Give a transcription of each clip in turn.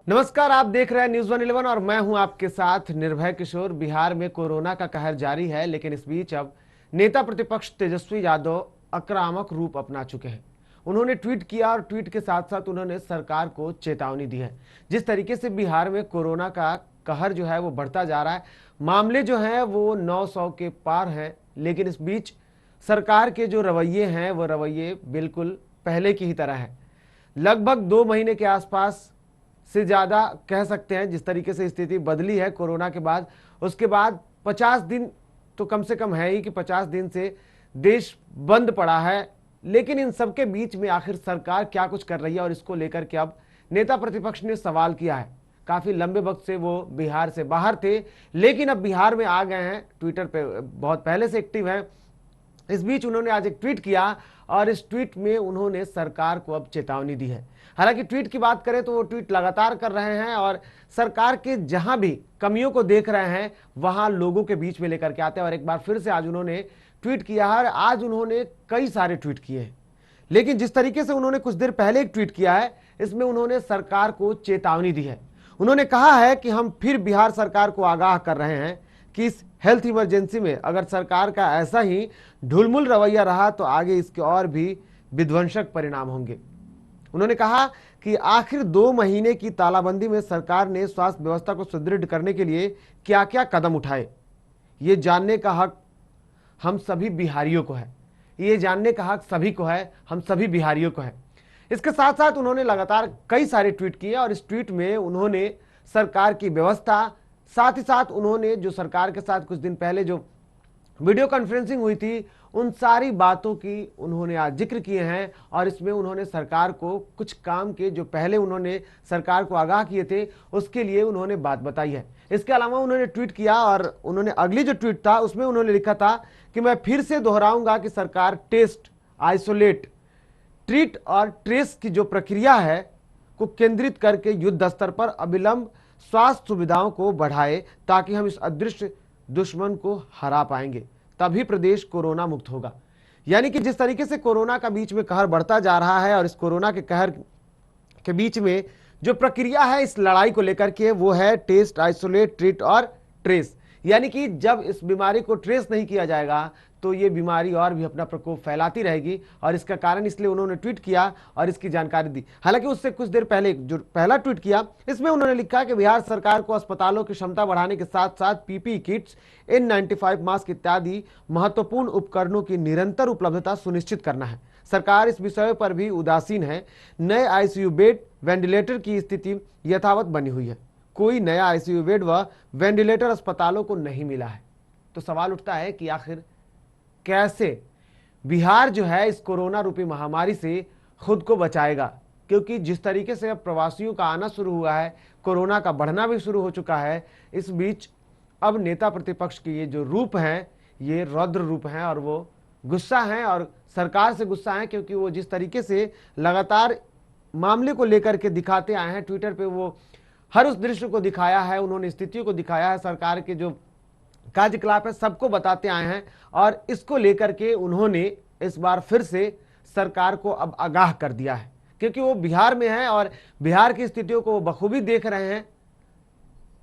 नमस्कार, आप देख रहे हैं न्यूज 111 और मैं हूं आपके साथ निर्भय किशोर। बिहार में कोरोना का कहर जारी है, लेकिन इस बीच अब नेता प्रतिपक्ष तेजस्वी यादव आक्रामक रूप अपना चुके हैं। उन्होंने ट्वीट किया और ट्वीट के साथ साथ उन्होंने सरकार को चेतावनी दी है। जिस तरीके से बिहार में कोरोना का कहर जो है वो बढ़ता जा रहा है, मामले जो हैं वो 900 के पार हैं, लेकिन इस बीच सरकार के जो रवैये हैं वो रवैये बिल्कुल पहले की ही तरह है। लगभग 2 महीने के आसपास से ज़्यादा कह सकते हैं जिस तरीके से स्थिति बदली है कोरोना के बाद। उसके बाद 50 दिन तो कम से कम है ही कि 50 दिन से देश बंद पड़ा है, लेकिन इन सबके बीच में आखिर सरकार क्या कुछ कर रही है और इसको लेकर के अब नेता प्रतिपक्ष ने सवाल किया है। काफ़ी लंबे वक्त से वो बिहार से बाहर थे, लेकिन अब बिहार में आ गए हैं। ट्विटर पे बहुत पहले से एक्टिव हैं। इस बीच उन्होंने आज एक ट्वीट किया और इस ट्वीट में उन्होंने सरकार को अब चेतावनी दी है। हालांकि ट्वीट की बात करें तो वो ट्वीट लगातार कर रहे हैं और सरकार के जहां भी कमियों को देख रहे हैं वहां लोगों के बीच में लेकर के आते हैं। और एक बार फिर से आज उन्होंने ट्वीट किया है और आज उन्होंने कई सारे ट्वीट किए हैं, लेकिन जिस तरीके से उन्होंने कुछ देर पहले एक ट्वीट किया है इसमें उन्होंने सरकार को चेतावनी दी है। उन्होंने कहा है कि हम फिर बिहार सरकार को आगाह कर रहे हैं कि इस हेल्थ इमरजेंसी में अगर सरकार का ऐसा ही ढुलमुल रवैया रहा तो आगे इसके और भी विध्वंसक परिणाम होंगे। उन्होंने कहा कि आखिर 2 महीने की तालाबंदी में सरकार ने स्वास्थ्य व्यवस्था को सुदृढ़ करने के लिए क्या क्या कदम उठाए, ये जानने का हक हम सभी बिहारियों को है। ये जानने का हक सभी को है, हम सभी बिहारियों को है। इसके साथ साथ उन्होंने लगातार कई सारे ट्वीट किए और इस ट्वीट में उन्होंने सरकार की व्यवस्था, साथ ही साथ उन्होंने जो सरकार के साथ कुछ दिन पहले जो वीडियो कॉन्फ्रेंसिंग हुई थी उन सारी बातों की उन्होंने आज जिक्र किए हैं। और इसमें उन्होंने सरकार को कुछ काम के जो पहले उन्होंने सरकार को आगाह किए थे उसके लिए उन्होंने बात बताई है। इसके अलावा उन्होंने ट्वीट किया और उन्होंने अगली जो ट्वीट था उसमें उन्होंने लिखा था कि मैं फिर से दोहराऊंगा कि सरकार टेस्ट, आइसोलेट, ट्रीट और ट्रेस की जो प्रक्रिया है को केंद्रित करके युद्ध स्तर पर अविलंब स्वास्थ्य सुविधाओं को बढ़ाए ताकि हम इस अदृश्य दुश्मन को हरा पाएंगे, तभी प्रदेश कोरोना मुक्त होगा। यानी कि जिस तरीके से कोरोना का बीच में कहर बढ़ता जा रहा है और इस कोरोना के कहर के बीच में जो प्रक्रिया है इस लड़ाई को लेकर के वो है टेस्ट, आइसोलेट, ट्रीट और ट्रेस। यानी कि जब इस बीमारी को ट्रेस नहीं किया जाएगा तो ये बीमारी और भी अपना प्रकोप फैलाती रहेगी और इसका कारण इसलिए उन्होंने ट्वीट किया और इसकी जानकारी दी। हालांकि उससे कुछ देर पहले जो पहला ट्वीट किया इसमें उन्होंने लिखा कि बिहार सरकार को अस्पतालों की क्षमता बढ़ाने के साथ साथ पीपीई किट्स, N95 मास्क इत्यादि महत्वपूर्ण उपकरणों की निरंतर उपलब्धता सुनिश्चित करना है। सरकार इस विषय पर भी उदासीन है। नए आईसीयू बेड, वेंटिलेटर की स्थिति यथावत बनी हुई है। कोई नया आईसीयू बेड व वेंटिलेटर अस्पतालों को नहीं मिला है। तो सवाल उठता है कि आखिर कैसे बिहार जो है इस कोरोना रूपी महामारी से खुद को बचाएगा, क्योंकि जिस तरीके से अब प्रवासियों का आना शुरू हुआ है, कोरोना का बढ़ना भी शुरू हो चुका है। इस बीच अब नेता प्रतिपक्ष के ये जो रूप हैं ये रौद्र रूप हैं और वो गुस्सा हैं और सरकार से गुस्सा हैं, क्योंकि वो जिस तरीके से लगातार मामले को लेकर के दिखाते आए हैं। ट्विटर पे वो हर उस दृश्य को दिखाया है, उन्होंने स्थितियों को दिखाया है, सरकार के जो कार्यकलाप है सबको बताते आए हैं और इसको लेकर के उन्होंने इस बार फिर से सरकार को अब आगाह कर दिया है, क्योंकि वो बिहार में है और बिहार की स्थितियों को वो बखूबी देख रहे हैं।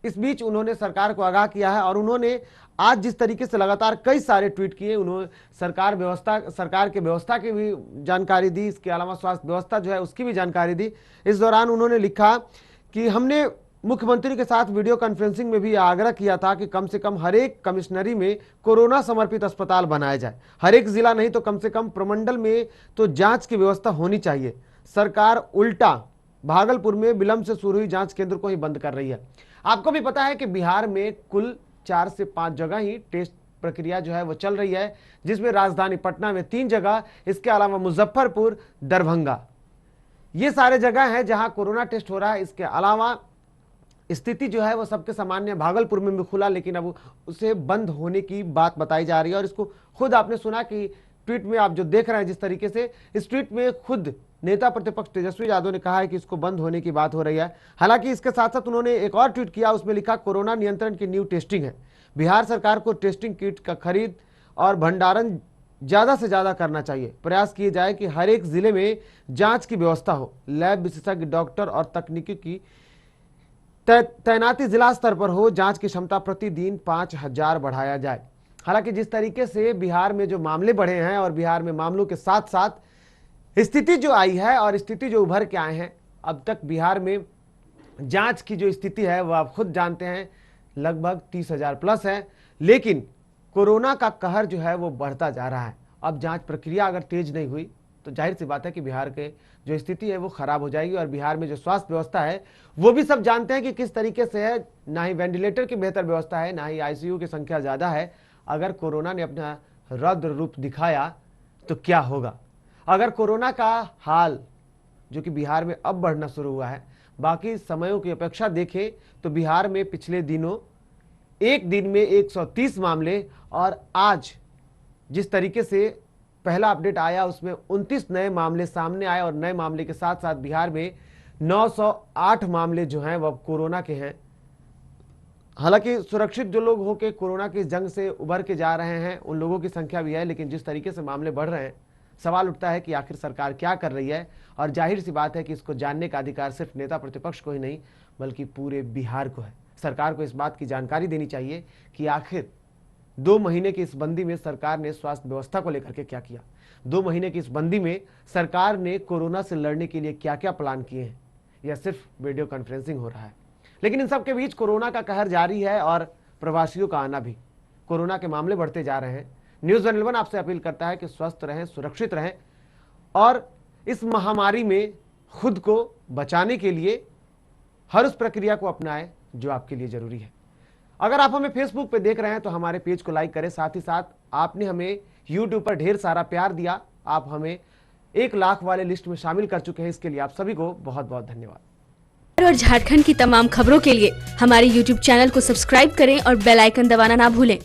इस बीच उन्होंने सरकार को आगाह किया है और उन्होंने आज जिस तरीके से लगातार कई सारे ट्वीट किए, उन्होंने सरकार की व्यवस्था की भी जानकारी दी, इसके अलावा स्वास्थ्य व्यवस्था जो है उसकी भी जानकारी दी। इस दौरान उन्होंने लिखा कि हमने मुख्यमंत्री के साथ वीडियो कॉन्फ्रेंसिंग में भी आग्रह किया था कि कम से कम हर एक कमिश्नरी में कोरोना समर्पित अस्पताल बनाया जाए। हर एक जिला नहीं तो कम से कम प्रमंडल में तो जांच की व्यवस्था होनी चाहिए। सरकार उल्टा भागलपुर में विलंब से शुरू हुई जांच केंद्र को ही बंद कर रही है। आपको भी पता है कि बिहार में कुल 4 से 5 जगह ही टेस्ट प्रक्रिया जो है वो चल रही है, जिसमें राजधानी पटना में 3 जगह, इसके अलावा मुजफ्फरपुर, दरभंगा, ये सारे जगह हैं जहां कोरोना टेस्ट हो रहा है। इसके अलावा स्थिति जो है वो सबके सामान्य भागलपुर में भी खुला, लेकिन अब उसे बंद होने की बात बताई जा रही है। और इसको खुद आपने सुना कि ट्वीट में आप जो देख रहे हैं जिस तरीके से इस ट्वीट में खुद नेता प्रतिपक्ष तेजस्वी यादव ने कहा है कि इसको बंद होने की बात हो रही है। हालांकि इसके साथ साथ उन्होंने एक और ट्वीट किया, उसमें लिखा कोरोना नियंत्रण की न्यू टेस्टिंग है। बिहार सरकार को टेस्टिंग किट का खरीद और भंडारण ज़्यादा से ज़्यादा करना चाहिए। प्रयास किए जाए कि हर एक जिले में जांच की व्यवस्था हो। लैब विशेषज्ञ, डॉक्टर और तकनीकी की तैनाती जिला स्तर पर हो, जांच की क्षमता प्रतिदिन 5000 बढ़ाया जाए। हालांकि जिस तरीके से बिहार में जो मामले बढ़े हैं और बिहार में मामलों के साथ साथ स्थिति जो आई है और स्थिति जो उभर के आए हैं, अब तक बिहार में जांच की जो स्थिति है वह आप खुद जानते हैं लगभग 30,000 प्लस है। लेकिन कोरोना का कहर जो है वो बढ़ता जा रहा है। अब जांच प्रक्रिया अगर तेज नहीं हुई तो जाहिर सी बात है कि बिहार के जो स्थिति है वो खराब हो जाएगी। और बिहार में जो स्वास्थ्य व्यवस्था है वो भी सब जानते हैं कि किस तरीके से है। ना ही वेंटिलेटर की बेहतर व्यवस्था है, ना ही आईसीयू की संख्या ज़्यादा है। अगर कोरोना ने अपना रौद्र रूप दिखाया तो क्या होगा। अगर कोरोना का हाल जो कि बिहार में अब बढ़ना शुरू हुआ है, बाकी समयों की अपेक्षा देखें तो बिहार में पिछले दिनों एक दिन में 130 मामले, और आज जिस तरीके से पहला अपडेट आया उसमें 29 नए मामले सामने आए। और नए मामले के साथ साथ बिहार में 908 मामले जो हैं वह कोरोना के हैं। हालांकि सुरक्षित जो लोग होकर कोरोना की जंग से उभर के जा रहे हैं उन लोगों की संख्या भी है, लेकिन जिस तरीके से मामले बढ़ रहे हैं सवाल उठता है कि आखिर सरकार क्या कर रही है। और जाहिर सी बात है कि इसको जानने का अधिकार सिर्फ नेता प्रतिपक्ष को ही नहीं बल्कि पूरे बिहार को है। सरकार को इस बात की जानकारी देनी चाहिए कि आखिर 2 महीने की इस बंदी में सरकार ने स्वास्थ्य व्यवस्था को लेकर के क्या किया। 2 महीने की इस बंदी में सरकार ने कोरोना से लड़ने के लिए क्या क्या प्लान किए हैं, या सिर्फ वीडियो कॉन्फ्रेंसिंग हो रहा है। लेकिन इन सब के बीच कोरोना का कहर जारी है और प्रवासियों का आना भी। कोरोना के मामले बढ़ते जा रहे हैं। न्यूज़ 11 आपसे अपील करता है कि स्वस्थ रहें, सुरक्षित रहें और इस महामारी में खुद को बचाने के लिए हर उस प्रक्रिया को अपनाएं जो आपके लिए जरूरी है। अगर आप हमें फेसबुक पे देख रहे हैं तो हमारे पेज को लाइक करें। साथ ही साथ आपने हमें यूट्यूब पर ढेर सारा प्यार दिया, आप हमें 1 लाख वाले लिस्ट में शामिल कर चुके हैं। इसके लिए आप सभी को बहुत बहुत धन्यवाद। और झारखंड की तमाम खबरों के लिए हमारे YouTube चैनल को सब्सक्राइब करें और बेल आइकन दबाना ना भूलें।